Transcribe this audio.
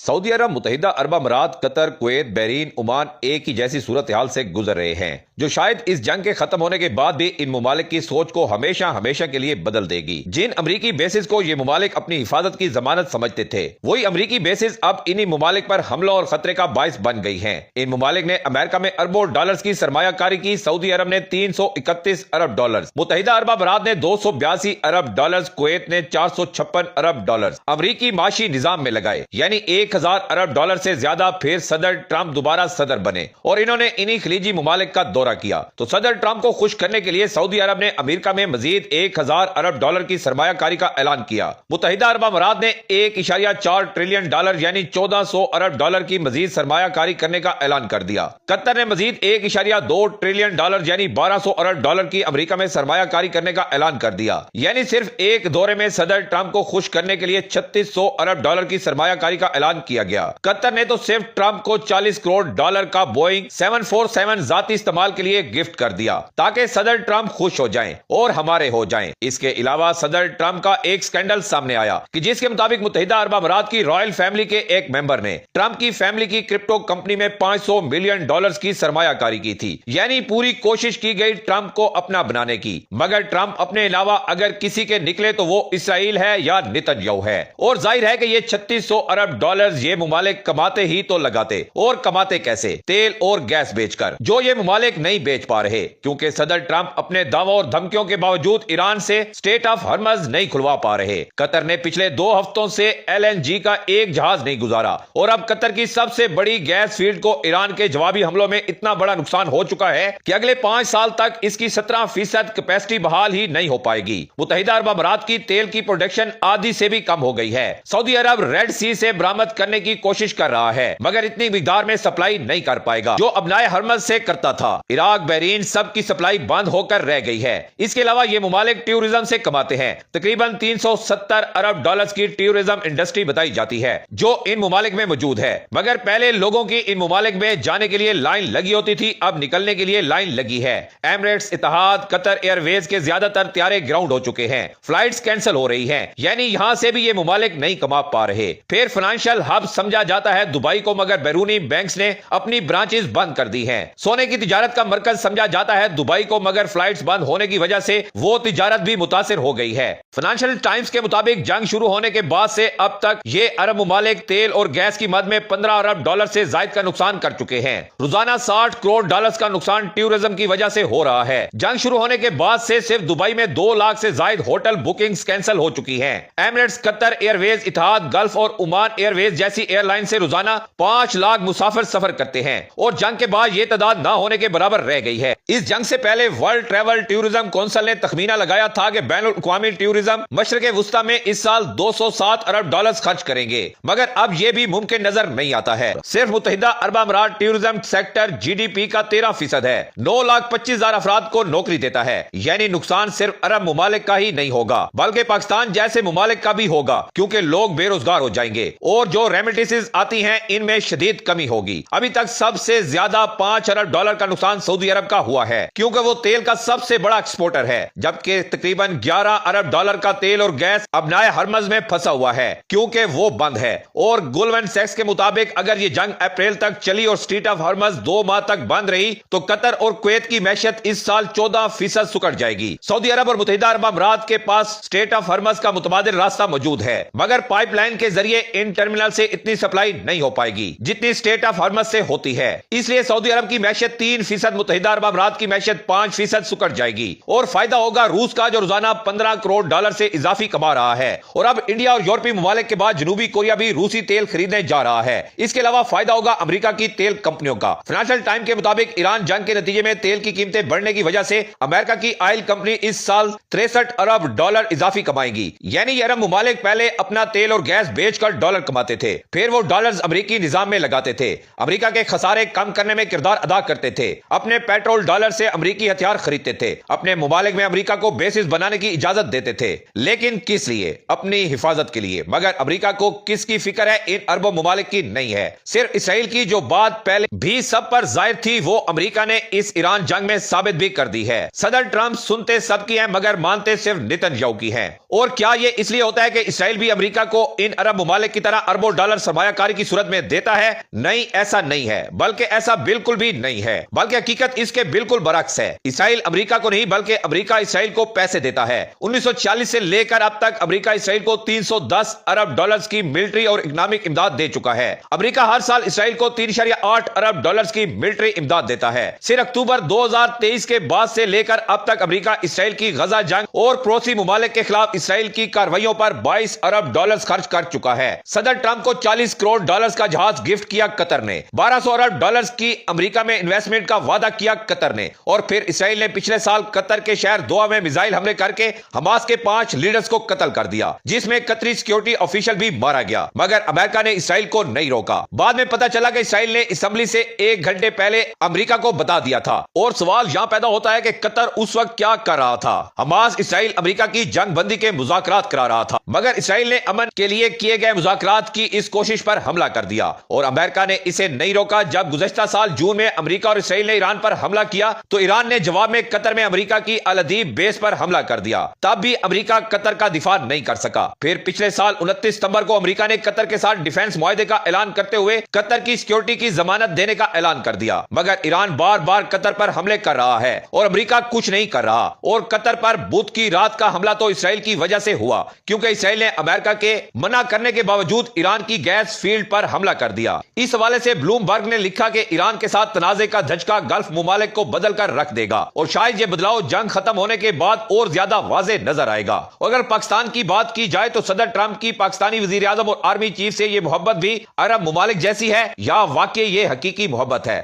سعودی عرب، متحدہ عرب امارات، قطر، Kuwait, Bahrain, Oman ایک ہی جیسی صورتحال سے گزر رہے ہیں جو شاید اس جنگ کے ختم ہونے کے بعد بھی ان ممالک کی سوچ کو ہمیشہ ہمیشہ کے لیے بدل دے گی۔ جن امریکی بیسز کو یہ ممالک اپنی حفاظت کی ضمانت سمجھتے تھے، وہی امریکی بیسز اب انہی ممالک پر حملوں اور خطرے کا باعث بن گئی ہیں۔ ان ممالک نے امریکہ میں اربوں ڈالرز کی سرمایہ کاری کی۔ سعودی عرب نے 331 ارب ڈالرز، متحدہ عرب امارات نے 282 ارب ڈالرز، کویت نے 456 ارب ڈالرز امریکی معاشی نظام میں لگائے، یعنی 1000 ارب ڈالر سے زیادہ۔ پھر صدر ٹرمپ دوبارہ صدر بنے اور انہوں نے انہی خلیجی ممالک کا دورہ کیا، تو صدر ٹرمپ کو خوش کرنے کے لیے سعودی عرب نے امریکہ میں مزید 1000 ارب ڈالر کی سرمایہ کاری کا اعلان کیا۔ متحدہ عرب امارات نے 1.4 ٹریلین ڈالر یعنی 1400 ارب ڈالر کی مزید سرمایہ کاری کرنے کا اعلان کر دیا۔ قطر نے مزید 1.2 ٹریلین ڈالر یعنی 1200 ارب ڈالر کی امریکہ میں سرمایہ کاری کرنے کا اعلان کر دیا۔ یعنی صرف ایک دورے میں صدر ٹرمپ کو خوش کرنے کے لیے 3600 ارب ڈالر کی سرمایہ کاری کا اعلان کیا گیا۔ قطر نے تو صرف ٹرمپ کو 40 کروڑ ڈالر کا بوئنگ 747 ذاتی استعمال کے لیے گفٹ کر دیا تاکہ صدر ٹرمپ خوش ہو جائیں اور ہمارے ہو جائیں۔ اس کے علاوہ صدر ٹرمپ کا ایک سکینڈل سامنے آیا کہ جس کے مطابق متحدہ عرب امارات کی رائل فیملی کے ایک ممبر نے ٹرمپ کی فیملی کی کرپٹو کمپنی میں 500 ملین ڈالرز کی سرمایہ کاری کی تھی۔ یعنی پوری کوشش کی گئی ٹرمپ کو اپنا بنانے کی، مگر ٹرمپ اپنے علاوہ اگر کسی کے نکلے تو وہ اسرائیل ہے یا نتن یاہو ہے۔ اور ظاہر ہے کہ یہ 3600 ارب ڈالرز یہ ممالک کماتے ہی تو لگاتے، اور کماتے کیسے؟ تیل اور گیس بیچ کر، جو یہ ممالک نہیں بیچ پا رہے کیونکہ صدر ٹرمپ اپنے دعووں اور دھمکیوں کے باوجود ایران سے اسٹریٹ آف ہرمز نہیں کھلوا پا رہے۔ قطر نے پچھلے 2 ہفتوں سے LNG کا ایک جہاز نہیں گزارا، اور اب قطر کی سب سے بڑی گیس فیلڈ کو ایران کے جوابی حملوں میں اتنا بڑا نقصان ہو چکا ہے کہ اگلے 5 سال تک اس کی 17% کیپیسٹی بحال ہی نہیں ہو پائے گی۔ متحدہ عرب امارات کی تیل کی پروڈکشن آدھی سے بھی کم ہو گئی ہے۔ سعودی عرب ریڈ سی سے برآمد کرنے کی کوشش کر رہا ہے، مگر اتنی مقدار میں سپلائی نہیں کر پائے گا جو ابنائے ہرمز سے کرتا تھا۔ عراق، بحرین سب کی سپلائی بند ہو کر رہ گئی ہے۔ اس کے علاوہ یہ ممالک ٹیورزم سے کماتے ہیں۔ تقریباً 370 ارب ڈالرز کی ٹیورزم انڈسٹری بتائی جاتی ہے جو ان ممالک میں موجود ہے، مگر پہلے لوگوں کی ان ممالک میں جانے کے لیے لائن لگی ہوتی تھی، اب نکلنے کے لیے لائن لگی ہے۔ ایمریٹس، اتحاد، قطر ایئر ویز کے زیادہ تر طیارے گراؤنڈ ہو چکے ہیں، فلائٹس کینسل ہو رہی ہیں، یعنی یہاں سے بھی یہ ممالک نہیں کما پا رہے۔ پھر فائنینشل ہب سمجھا جاتا ہے دبئی کو، مگر بیرونی بینکس نے اپنی برانچز بند کر دی ہیں۔ سونے کی تجارت کا مرکز سمجھا جاتا ہے دبئی کو، مگر فلائٹس بند ہونے کی وجہ سے وہ تجارت بھی متاثر ہو گئی ہے۔ فائنینشل ٹائمز کے مطابق جنگ شروع ہونے کے بعد سے اب تک یہ عرب ممالک تیل اور گیس کی مد میں 15 ارب ڈالر سے زائد کا نقصان کر چکے ہیں۔ روزانہ 60 کروڑ ڈالرز کا نقصان ٹیورزم کی وجہ سے ہو رہا ہے۔ جنگ شروع ہونے کے بعد سے صرف دبئی میں 2 لاکھ سے زائد ہوٹل بکنگز کینسل ہو چکی ہیں۔ ایمریٹس، قطر ایئر ویز، اتحاد، گلف اور عمان ایئر ویز جیسی ایئر لائن سے روزانہ 5 لاکھ مسافر سفر کرتے ہیں، اور جنگ کے بعد یہ تعداد نہ ہونے کے برابر رہ گئی ہے۔ اس جنگ سے پہلے ورلڈ ٹریول ٹیورزم کونسل نے تخمینہ لگایا تھا کہ بین الاقوامی ٹیورزم مشرق وسطی میں اس سال 207 ارب ڈالرز خرچ کریں گے، مگر اب یہ بھی ممکن نظر نہیں آتا ہے۔ صرف متحدہ عرب امارات ٹیورزم سیکٹر GDP کا 13% ہے، 9,25,000 افراد کو نوکری دیتا ہے، یعنی نقصان صرف عرب ممالک کا ہی نہیں ہوگا بلکہ پاکستان جیسے ممالک کا بھی ہوگا، کیونکہ لوگ بے روزگار ہو جائیں گے اور جو ریمیٹنسز آتی ہیں ان میں شدید کمی ہوگی۔ ابھی تک سب سے زیادہ 5 ارب ڈالر کا نقصان سعودی عرب کا ہوا ہے، کیونکہ وہ تیل کا سب سے بڑا ایکسپورٹر ہے، جبکہ تقریباً 11 ارب ڈالر کا تیل اور گیس ابنائے ہرمز میں پھنسا ہوا ہے کیونکہ وہ بند ہے۔ اور گولڈمین سیکس کے مطابق اگر یہ جنگ اپریل تک چلی اور اسٹریٹ آف ہرمز 2 ماہ تک بند رہی تو قطر اور کویت کی معیشت اس سال 14% سکڑ جائے گی۔ سعودی عرب اور متحدہ عرب امارات کے پاس اسٹریٹ آف ہرمز کا متبادل راستہ موجود ہے، مگر پائپ لائن کے ذریعے ان ٹرمینل سے اتنی سپلائی نہیں ہو پائے گی جتنی اسٹریٹ آف ہرمز سے ہوتی ہے۔ اس لیے سعودی عرب کی معیشت 3%، متحدہ عرب امارات کی معیشت 5% سکڑ جائے گی، اور فائدہ ہوگا روس کا جو روزانہ 15 کروڑ ڈالر سے اضافی کما رہا ہے، اور اب انڈیا اور یورپی ممالک کے بعد جنوبی کوریا بھی روسی تیل خریدنے جا رہا ہے۔ اس کے علاوہ فائدہ ہوگا امریکہ کی تیل کمپنیوں کا۔ فائنینشل ٹائم کے مطابق ایران جنگ کے نتیجے میں تیل کی قیمتیں بڑھنے کی وجہ سے امریکہ کی آئل کمپنی اس سال 63 ارب ڈالر اضافی کمائیں گی، یعنی یہ عرب ممالک پہلے اپنا تیل اور گیس بیچ کر ڈالر کماتے تھے، پھر وہ ڈالرز امریکی نظام میں لگاتے تھے، امریکہ کے خسارے کم کرنے میں کردار ادا کرتے تھے، اپنے پیٹرول ڈالر سے امریکی ہتھیار خریدتے تھے، اپنے ممالک میں امریکہ کو بیسز بنانے کی اجازت دیتے تھے، لیکن کس لیے؟ اپنی حفاظت کے لیے۔ مگر امریکہ کو کس کی فکر ہے؟ ان اربوں ممالک کی نہیں ہے، صرف اسرائیل کی، جو بات پہلے بھی سب پر ظاہر تھی وہ امریکہ نے اس ایران جنگ میں ثابت بھی کر دی ہے۔ صدر ٹرمپ سنتے سب کی ہیں مگر مانتے صرف نتن یاہو کی ہیں۔ اور کیا یہ اس لیے ہوتا ہے کہ اسرائیل بھی امریکہ کو ان عرب ممالک کی طرح اربوں ڈالر سرمایہ کاری کی صورت میں دیتا ہے؟ نہیں، ایسا نہیں ہے، بلکہ ایسا بالکل بھی نہیں ہے، بلکہ حقیقت اس کے بالکل برعکس ہے۔ اسرائیل امریکہ کو نہیں بلکہ امریکہ اسرائیل کو پیسے دیتا ہے۔ 1946 سے لے کر اب تک امریکہ اسرائیل کو 310 ارب ڈالرز کی ملٹری اور اکنامک امداد دے چکا ہے۔ امریکہ ہر سال اسرائیل کو 3.8 ارب ڈالرز کی ملٹری امداد دیتا ہے۔ صرف اکتوبر 2023 کے بعد سے لے کر اب تک امریکہ اسرائیل کی غزہ جنگ اور پڑوسی ممالک کے خلاف اسرائیل کی کارروائیوں پر 22 ارب ڈالرز خرچ کر چکا ہے۔ صدر ٹرمپ کو 40 کروڑ ڈالرز کا جہاز گفٹ کیا قطر نے۔ 1200 ارب ڈالرز کی امریکہ میں انویسٹمنٹ کا وعدہ کیا قطر نے، اور پھر اسرائیل نے پچھلے سال قطر کے شہر دوحہ میں میزائل حملے کر کے حماس کے 5 لیڈرز کو قتل کر دیا، جس میں قطری سیکیورٹی آفیشل بھی مارا گیا، مگر امریکہ نے اسرائیل کو نہیں روکا۔ بعد میں پتہ چلا کہ اسرائیل نے اسمبلی سے 1 گھنٹے پہلے امریکہ کو بتا دیا تھا، اور سوال یہاں پیدا ہوتا ہے کہ قطر اس وقت کیا کر رہا تھا؟ حماس اسرائیل امریکہ کی جنگ بندی کے مذاکرات کرا رہا تھا، مگر اسرائیل نے امن کے لیے کیے گئے مذاکرات کی اس کوشش پر حملہ کر دیا، اور امریکہ نے اسے نہیں روکا۔ جب گزشتہ سال جون میں امریکہ اور اسرائیل نے ایران پر حملہ کیا تو ایران نے جواب میں قطر میں امریکہ کی الادیب بیس پر حملہ کر دیا، تب بھی امریکہ قطر کا دفاع نہیں کر سکا۔ پھر پچھلے سال 29 ستمبر کو امریکہ نے قطر کے ساتھ ڈیفنس معاہدے کا اعلان کرتے ہوئے قطر کی سیکیورٹی کی ضمانت دینے کا اعلان کر دیا، مگر ایران بار بار قطر پر حملے کر رہا ہے اور امریکہ کچھ نہیں کر رہا۔ اور قطر پر بدھ کی رات کا حملہ تو اسرائیل کی وجہ سے ہوا، کیونکہ اسرائیل نے امریکہ کے منع کرنے کے باوجود ایران کی گیس فیلڈ پر حملہ کر دیا۔ اس حوالے سے بلومبرگ نے لکھا کہ ایران کے ساتھ تنازع کا دھچکا گلف ممالک کو بدل کر رکھ دے گا، اور شاید یہ بدلاؤ جنگ ختم ہونے کے بعد اور زیادہ واضح نظر آئے گا۔ اگر پاکستان کی بات کی جائے تو صدر ٹرمپ کی پاکستانی وزیر اعظم اور آرمی چیف سے یہ محبت بھی عرب ممالک جیسی ہے، یا واقعی یہ حقیقی محبت ہے؟